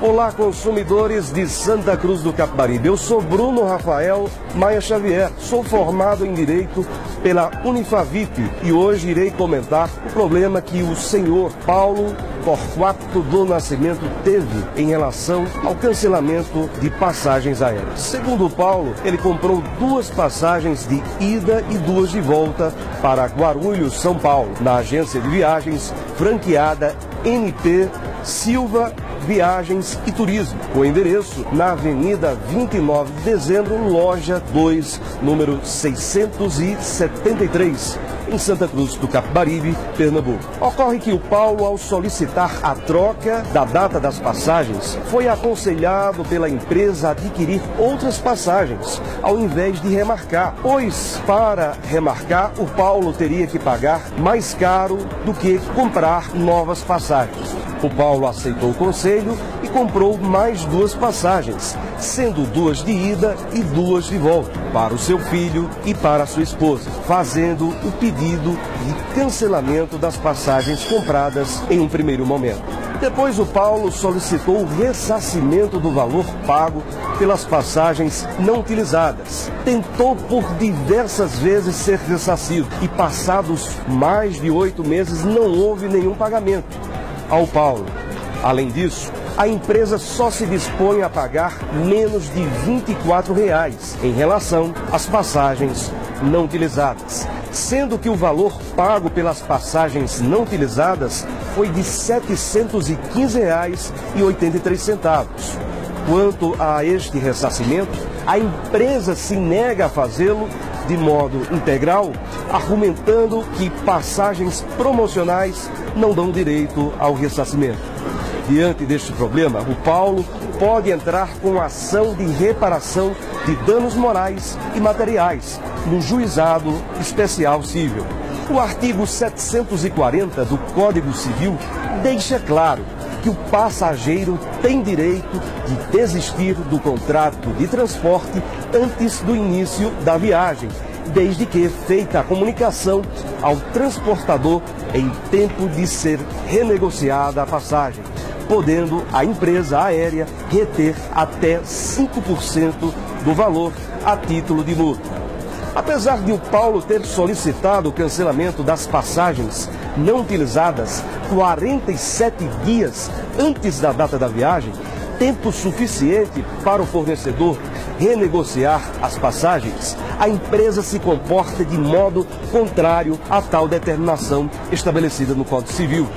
Olá, consumidores de Santa Cruz do Capibaribe. Eu sou Bruno Rafael Maia Xavier, sou formado em Direito pela Unifavip e hoje irei comentar o problema que o senhor Paulo Torquato do Nascimento teve em relação ao cancelamento de passagens aéreas. Segundo o Paulo, ele comprou 2 passagens de ida e 2 de volta para Guarulhos, São Paulo, na agência de viagens franqueada NP Silva Viagens e Turismo, com endereço na Avenida 29 de Dezembro, loja 2, número 673, em Santa Cruz do Capibaribe, Pernambuco. Ocorre que o Paulo, ao solicitar a troca da data das passagens, foi aconselhado pela empresa a adquirir outras passagens, ao invés de remarcar, pois para remarcar o Paulo teria que pagar mais caro do que comprar novas passagens. O Paulo aceitou o conselho e comprou mais 2 passagens, sendo 2 de ida e 2 de volta, para o seu filho e para a sua esposa, fazendo o pedido de cancelamento das passagens compradas em um primeiro momento. Depois o Paulo solicitou o ressarcimento do valor pago pelas passagens não utilizadas. Tentou por diversas vezes ser ressarcido e passados mais de 8 meses não houve nenhum pagamento ao Paulo. Além disso, a empresa só se dispõe a pagar menos de R$ 24 em relação às passagens não utilizadas, sendo que o valor pago pelas passagens não utilizadas foi de R$ 715,83. Quanto a este ressarcimento, a empresa se nega a fazê-lo de modo integral, argumentando que passagens promocionais não dão direito ao ressarcimento. Diante deste problema, o Paulo pode entrar com ação de reparação de danos morais e materiais no Juizado Especial Civil. O artigo 740 do Código Civil deixa claro que o passageiro tem direito de desistir do contrato de transporte antes do início da viagem, desde que feita a comunicação ao transportador em tempo de ser renegociada a passagem, podendo a empresa aérea reter até 5% do valor a título de multa. Apesar de o Paulo ter solicitado o cancelamento das passagens não utilizadas 47 dias antes da data da viagem, tempo suficiente para o fornecedor renegociar as passagens, a empresa se comporta de modo contrário a tal determinação estabelecida no Código Civil,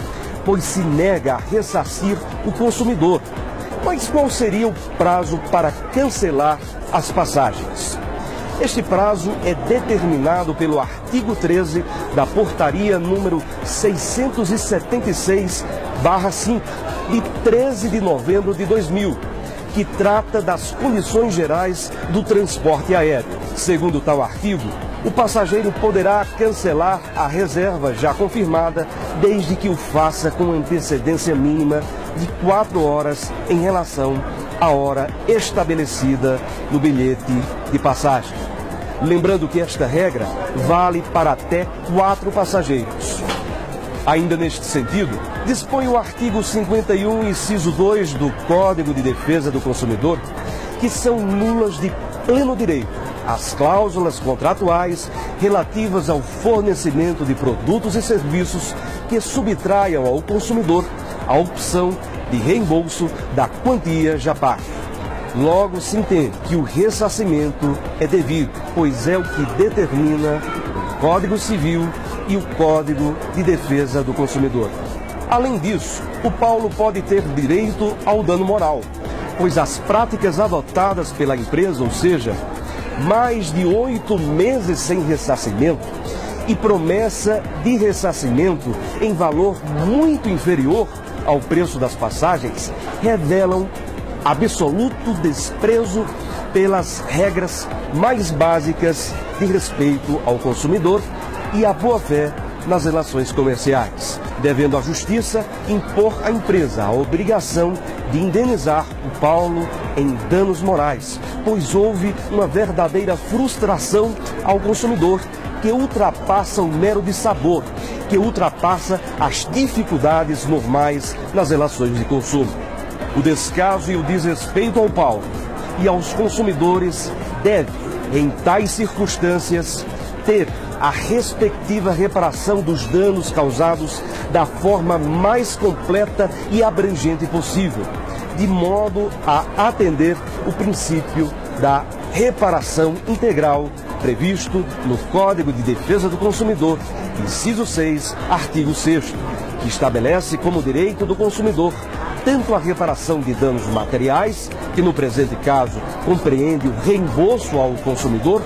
pois se nega a ressarcir o consumidor. Mas qual seria o prazo para cancelar as passagens? Este prazo é determinado pelo artigo 13 da Portaria número 676/5, de 13 de novembro de 2000, que trata das condições gerais do transporte aéreo. Segundo tal artigo, o passageiro poderá cancelar a reserva já confirmada, desde que o faça com antecedência mínima de 4 horas em relação à hora estabelecida no bilhete de passagem. Lembrando que esta regra vale para até 4 passageiros. Ainda neste sentido, dispõe o artigo 51, inciso 2 do Código de Defesa do Consumidor, que são nulas de pleno direito as cláusulas contratuais relativas ao fornecimento de produtos e serviços que subtraiam ao consumidor a opção de reembolso da quantia já paga. Logo se entende que o ressarcimento é devido, pois é o que determina o Código Civil e o Código de Defesa do Consumidor. Além disso, o Paulo pode ter direito ao dano moral, pois as práticas adotadas pela empresa, ou seja, mais de 8 meses sem ressarcimento e promessa de ressarcimento em valor muito inferior ao preço das passagens, revelam absoluto desprezo pelas regras mais básicas de respeito ao consumidor e à boa-fé nas relações comerciais, devendo a Justiça impor à empresa a obrigação de indenizar o Paulo em danos morais, pois houve uma verdadeira frustração ao consumidor que ultrapassa o mero dissabor, que ultrapassa as dificuldades normais nas relações de consumo. O descaso e o desrespeito ao Paulo e aos consumidores deve, em tais circunstâncias, ter a respectiva reparação dos danos causados da forma mais completa e abrangente possível, de modo a atender o princípio da reparação integral previsto no Código de Defesa do Consumidor, inciso 6, artigo 6º, que estabelece como direito do consumidor tanto a reparação de danos materiais, que no presente caso compreende o reembolso ao consumidor,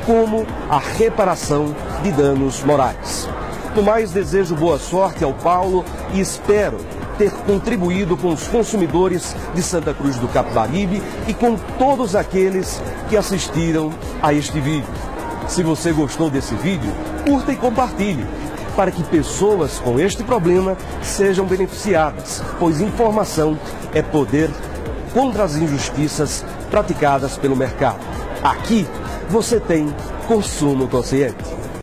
como a reparação de danos morais. No mais, desejo boa sorte ao Paulo e espero ter contribuído com os consumidores de Santa Cruz do Capibaribe e com todos aqueles que assistiram a este vídeo. Se você gostou desse vídeo, curta e compartilhe, para que pessoas com este problema sejam beneficiadas, pois informação é poder contra as injustiças praticadas pelo mercado. Aqui você tem consumo consciente.